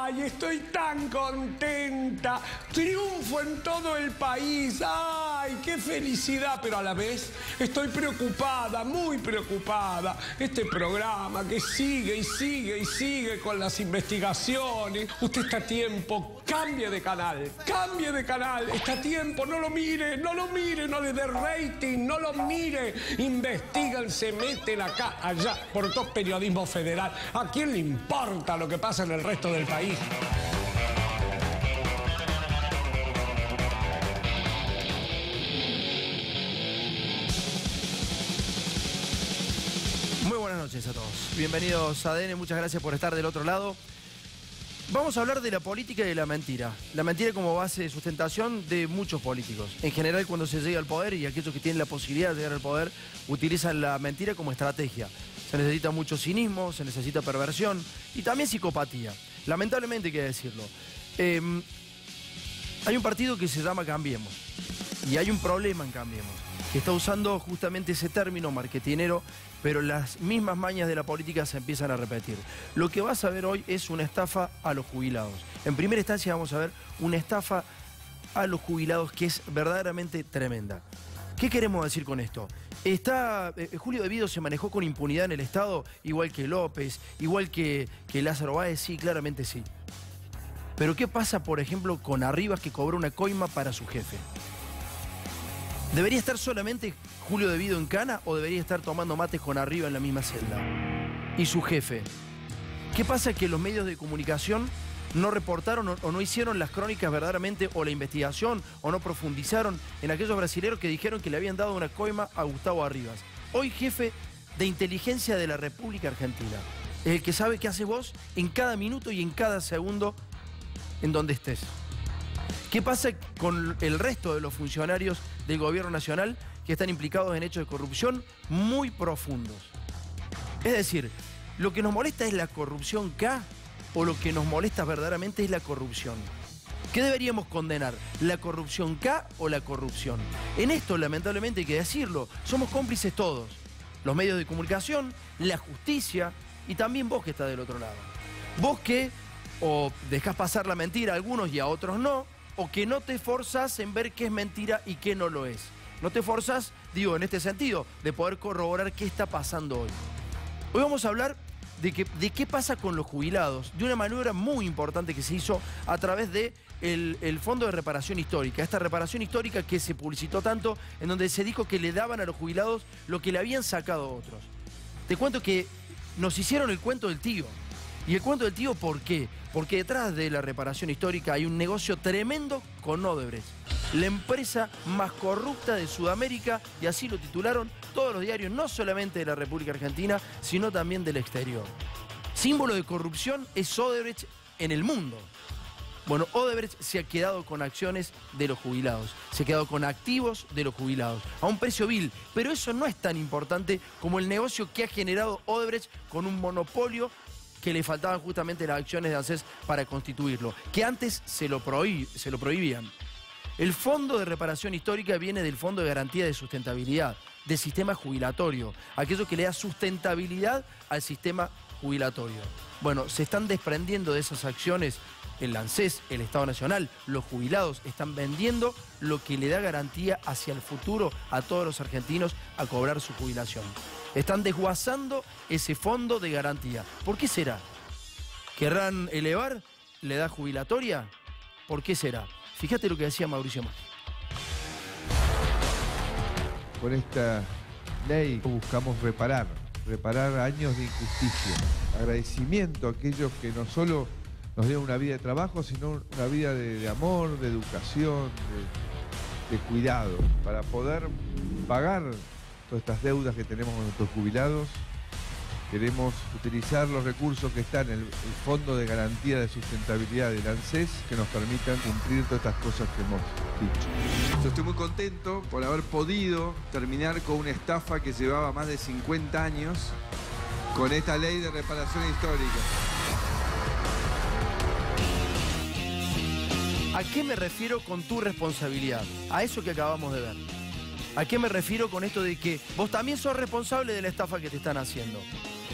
¡Ay, estoy tan contenta! Triunfo en todo el país. ¡Ay, qué felicidad! Pero a la vez estoy preocupada, muy preocupada. Este programa que sigue y sigue y sigue con las investigaciones. Usted está a tiempo, cambie de canal, cambie de canal. Está a tiempo, no lo mire, no lo mire, no le dé rating, no lo mire. Investigan, se meten acá, allá, por todo periodismo federal. ¿A quién le importa lo que pasa en el resto del país? Muy buenas noches a todos. Bienvenidos a ADN, muchas gracias por estar del otro lado. Vamos a hablar de la política y de la mentira. La mentira como base de sustentación de muchos políticos. En general, cuando se llega al poder y aquellos que tienen la posibilidad de llegar al poder utilizan la mentira como estrategia. Se necesita mucho cinismo, se necesita perversión y también psicopatía. Lamentablemente hay que decirlo. Hay un partido que se llama Cambiemos y hay un problema en Cambiemos, que está usando justamente ese término marketinero, pero las mismas mañas de la política se empiezan a repetir. Lo que vas a ver hoy es una estafa a los jubilados. En primera instancia vamos a ver una estafa a los jubilados que es verdaderamente tremenda. ¿Qué queremos decir con esto? Julio De Vido se manejó con impunidad en el Estado, igual que López, igual que Lázaro Báez, sí, claramente sí. Pero ¿qué pasa, por ejemplo, con Arribas, que cobró una coima para su jefe? ¿Debería estar solamente Julio De Vido en cana o debería estar tomando mates con Arribas en la misma celda? ¿Y su jefe? ¿Qué pasa que los medios de comunicación no reportaron o no hicieron las crónicas verdaderamente, o la investigación, o no profundizaron en aquellos brasileños que dijeron que le habían dado una coima a Gustavo Arribas, hoy jefe de inteligencia de la República Argentina? Es el que sabe qué haces vos en cada minuto y en cada segundo en donde estés. ¿Qué pasa con el resto de los funcionarios del gobierno nacional que están implicados en hechos de corrupción muy profundos? Es decir, ¿lo que nos molesta es la corrupción K o lo que nos molesta verdaderamente es la corrupción? ¿Qué deberíamos condenar? ¿La corrupción K o la corrupción? En esto, lamentablemente, hay que decirlo, somos cómplices todos. Los medios de comunicación, la justicia y también vos que estás del otro lado. Vos que o dejás pasar la mentira a algunos y a otros no, o que no te esforzás en ver qué es mentira y qué no lo es. No te esforzás, digo, en este sentido, de poder corroborar qué está pasando hoy. Hoy vamos a hablar de qué pasa con los jubilados, de una maniobra muy importante que se hizo a través de el Fondo de Reparación Histórica. Esta reparación histórica que se publicitó tanto, en donde se dijo que le daban a los jubilados lo que le habían sacado a otros. Te cuento que nos hicieron el cuento del tío. ¿Y el cuento del tío por qué? Porque detrás de la reparación histórica hay un negocio tremendo con Odebrecht, la empresa más corrupta de Sudamérica, y así lo titularon todos los diarios, no solamente de la República Argentina, sino también del exterior. Símbolo de corrupción es Odebrecht en el mundo. Bueno, Odebrecht se ha quedado con acciones de los jubilados, se ha quedado con activos de los jubilados, a un precio vil, pero eso no es tan importante como el negocio que ha generado Odebrecht con un monopolio que le faltaban justamente las acciones de ANSES para constituirlo, que antes se lo prohibían. El Fondo de Reparación Histórica viene del Fondo de Garantía de Sustentabilidad, del sistema jubilatorio, aquello que le da sustentabilidad al sistema jubilatorio. Bueno, se están desprendiendo de esas acciones el ANSES, el Estado Nacional, los jubilados están vendiendo lo que le da garantía hacia el futuro a todos los argentinos a cobrar su jubilación. Están desguazando ese fondo de garantía. ¿Por qué será? ¿Querrán elevar la edad jubilatoria? ¿Por qué será? Fíjate lo que decía Mauricio Macri. Con esta ley buscamos reparar años de injusticia. Agradecimiento a aquellos que no solo nos dieron una vida de trabajo, sino una vida de amor, de educación, de cuidado, para poder pagar todas estas deudas que tenemos con nuestros jubilados. Queremos utilizar los recursos que están en el Fondo de Garantía de Sustentabilidad del ANSES, que nos permitan cumplir todas estas cosas que hemos dicho. Yo estoy muy contento por haber podido terminar con una estafa que llevaba más de 50 años con esta ley de reparación histórica. ¿A qué me refiero con tu responsabilidad? A eso que acabamos de ver. ¿A qué me refiero con esto de que vos también sos responsable de la estafa que te están haciendo?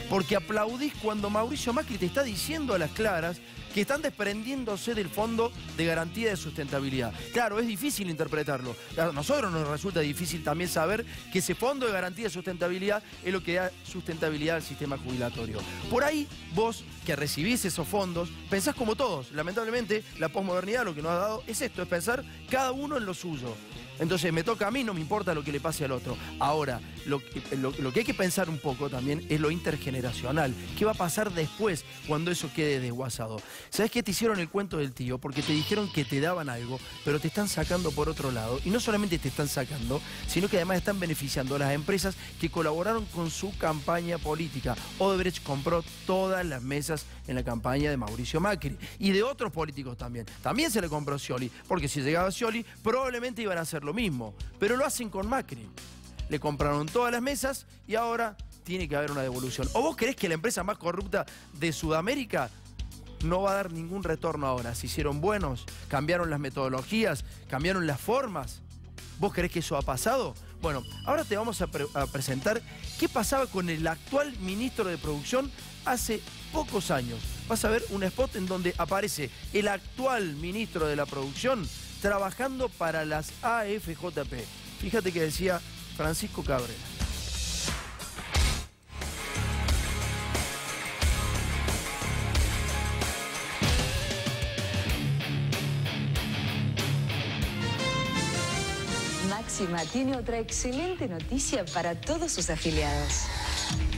Porque aplaudís cuando Mauricio Macri te está diciendo a las claras que están desprendiéndose del Fondo de Garantía de Sustentabilidad. Claro, es difícil interpretarlo. A nosotros nos resulta difícil también saber que ese Fondo de Garantía de Sustentabilidad es lo que da sustentabilidad al sistema jubilatorio. Por ahí, vos que recibís esos fondos, pensás como todos. Lamentablemente, la posmodernidad lo que nos ha dado es esto, es pensar cada uno en lo suyo. Entonces me toca a mí, no me importa lo que le pase al otro. Ahora, lo que hay que pensar un poco también es lo intergeneracional. ¿Qué va a pasar después cuando eso quede desguazado? ¿Sabes qué? Te hicieron el cuento del tío porque te dijeron que te daban algo, pero te están sacando por otro lado. Y no solamente te están sacando, sino que además están beneficiando a las empresas que colaboraron con su campaña política. Odebrecht compró todas las mesas en la campaña de Mauricio Macri. Y de otros políticos también. También se le compró Scioli, porque si llegaba Scioli, probablemente iban a hacer lo mismo. Pero lo hacen con Macri. Le compraron todas las mesas y ahora tiene que haber una devolución. ¿O vos creés que la empresa más corrupta de Sudamérica no va a dar ningún retorno ahora? Se hicieron buenos, cambiaron las metodologías, cambiaron las formas. ¿Vos creés que eso ha pasado? Bueno, ahora te vamos a presentar qué pasaba con el actual ministro de Producción hace pocos años. Vas a ver un spot en donde aparece el actual ministro de la Producción trabajando para las AFJP. Fíjate que decía Francisco Cabrera. Máxima tiene otra excelente noticia para todos sus afiliados.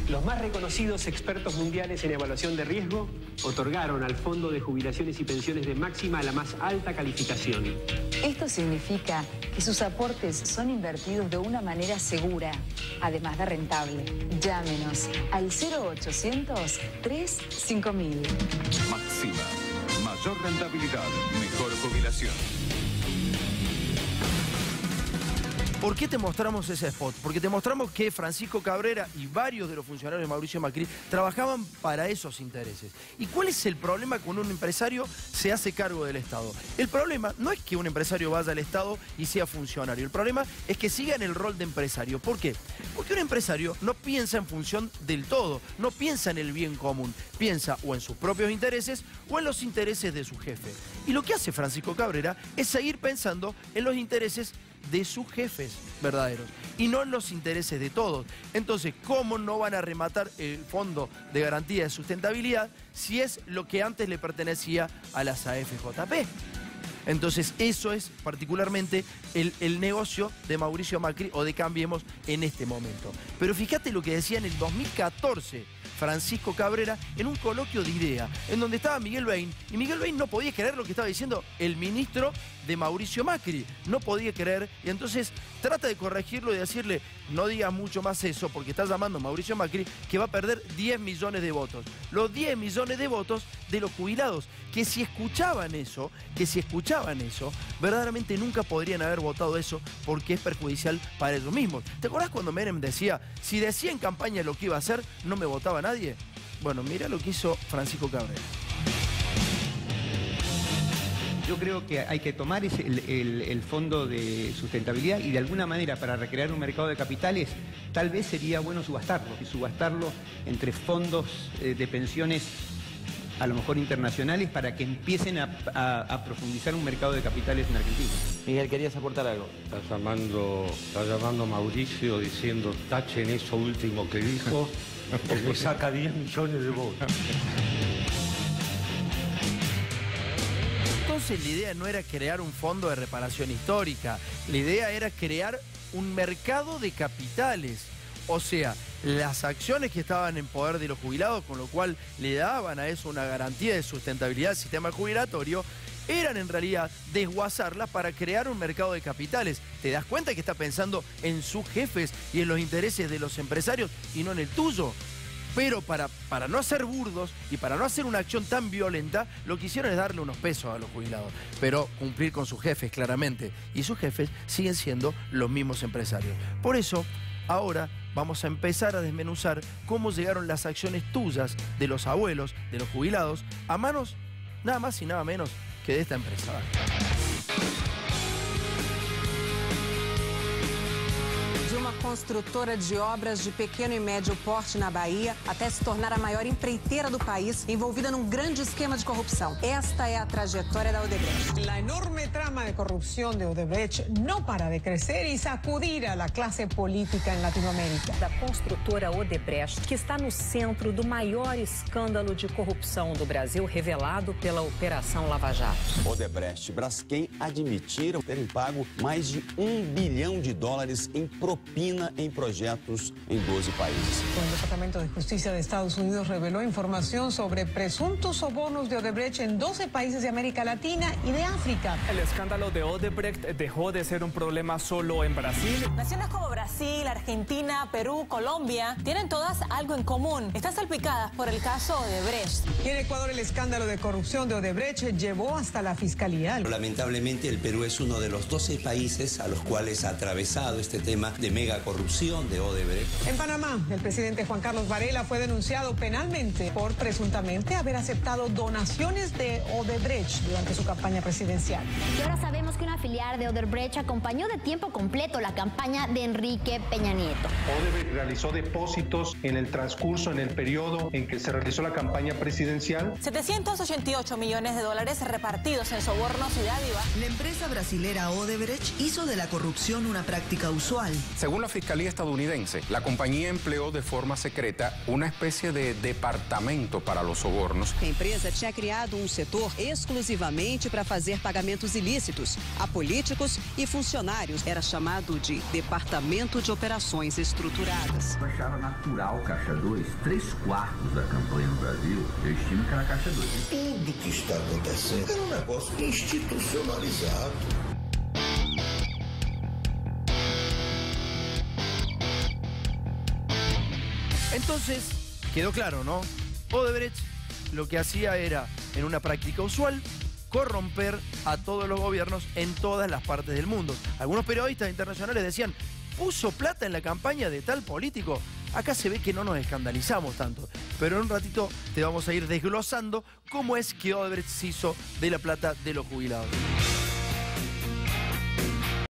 Los más reconocidos expertos mundiales en evaluación de riesgo otorgaron al Fondo de Jubilaciones y Pensiones de Máxima la más alta calificación. Esto significa que sus aportes son invertidos de una manera segura, además de rentable. Llámenos al 0800 35000. Máxima. Mayor rentabilidad, mejor jubilación. ¿Por qué te mostramos ese spot? Porque te mostramos que Francisco Cabrera y varios de los funcionarios de Mauricio Macri trabajaban para esos intereses. ¿Y cuál es el problema cuando un empresario se hace cargo del Estado? El problema no es que un empresario vaya al Estado y sea funcionario. El problema es que siga en el rol de empresario. ¿Por qué? Porque un empresario no piensa en función del todo, no piensa en el bien común. Piensa o en sus propios intereses o en los intereses de su jefe. Y lo que hace Francisco Cabrera es seguir pensando en los intereses de sus jefes verdaderos y no en los intereses de todos. Entonces, ¿cómo no van a rematar el Fondo de Garantía de Sustentabilidad si es lo que antes le pertenecía a las AFJP? Entonces, eso es particularmente el negocio de Mauricio Macri o de Cambiemos en este momento. Pero fíjate lo que decía en el 2014 Francisco Cabrera en un coloquio de idea, en donde estaba Miguel Bain, y Miguel Bain no podía creer lo que estaba diciendo el ministro de Mauricio Macri, no podía creer, y entonces trata de corregirlo y decirle, no digas mucho más eso, porque está llamando a Mauricio Macri que va a perder 10 millones de votos. Los 10 millones de votos de los jubilados, que si escuchaban eso, verdaderamente nunca podrían haber votado eso, porque es perjudicial para ellos mismos. ¿Te acordás cuando Menem decía, si decía en campaña lo que iba a hacer, no me votaba nadie? Bueno, mira lo que hizo Francisco Cabrera. Yo creo que hay que tomar el fondo de sustentabilidad y de alguna manera para recrear un mercado de capitales tal vez sería bueno subastarlo entre fondos de pensiones a lo mejor internacionales para que empiecen a profundizar un mercado de capitales en Argentina. Miguel, ¿querías aportar algo? Está llamando a Mauricio diciendo tachen eso último que dijo porque saca 10 millones de votos. Entonces la idea no era crear un fondo de reparación histórica, la idea era crear un mercado de capitales. O sea, las acciones que estaban en poder de los jubilados, con lo cual le daban a eso una garantía de sustentabilidad del sistema jubilatorio, eran en realidad desguazarlas para crear un mercado de capitales. ¿Te das cuenta que está pensando en sus jefes y en los intereses de los empresarios y no en el tuyo? Pero para no ser burdos y para no hacer una acción tan violenta, lo que hicieron es darle unos pesos a los jubilados. Pero cumplir con sus jefes, claramente. Y sus jefes siguen siendo los mismos empresarios. Por eso, ahora vamos a empezar a desmenuzar cómo llegaron las acciones tuyas, de los abuelos, de los jubilados, a manos nada más y nada menos que de esta empresa. Yo uma construtora de obras de pequeno e médio porte na Bahia até se tornar a maior empreiteira do país, envolvida num grande esquema de corrupção. Esta é a trajetória da Odebrecht. La enorme trama de corrupción de Odebrecht no para de crecer y sacudir a la clase política en Latinoamérica. Da construtora Odebrecht, que está no centro do maior escândalo de corrupção do Brasil, revelado pela Operação Lava Jato. Odebrecht e Braskem admitiram terem pago mais de $1 bilhão em propina em projetos em 12 países. El Departamento de Justicia de Estados Unidos reveló información sobre presuntos sobornos de Odebrecht en 12 países de América Latina y de África. El escándalo de Odebrecht dejó de ser un problema solo en Brasil. Naciones como Brasil, Argentina, Perú, Colombia tienen todas algo en común. Están salpicadas por el caso Odebrecht. Y en Ecuador el escándalo de corrupción de Odebrecht llevó hasta la fiscalía. Lamentablemente el Perú es uno de los 12 países a los cuales ha atravesado este tema de mega corrupción de Odebrecht. En Panamá, el presidente Juan Carlos Varela fue denunciado penalmente por presuntamente haber aceptado donaciones de Odebrecht durante su campaña presidencial. Y ahora sabemos que una filial de Odebrecht acompañó de tiempo completo la campaña de Enrique Peña Nieto. Odebrecht realizó depósitos en el transcurso, en el periodo en que se realizó la campaña presidencial. 788 millones de dólares repartidos en sobornos y dádivas. La empresa brasilera Odebrecht hizo de la corrupción una práctica usual. Según la Fiscalía estadounidense, la compañía empleó de forma secreta una especie de departamento para los sobornos. A empresa tinha criado setor exclusivamente para fazer pagamentos ilícitos a políticos e funcionários. Era chamado de Departamento de Operações Estruturadas. Eu achava natural Caixa 2, 3/4 da campanha no Brasil, eu estimo que era Caixa 2. Tudo que está acontecendo é um negócio institucionalizado. Entonces, quedó claro, ¿no? Odebrecht lo que hacía era, en una práctica usual, corromper a todos los gobiernos en todas las partes del mundo. Algunos periodistas internacionales decían, ¿puso plata en la campaña de tal político? Acá se ve que no nos escandalizamos tanto, pero en un ratito te vamos a ir desglosando cómo es que Odebrecht se hizo de la plata de los jubilados.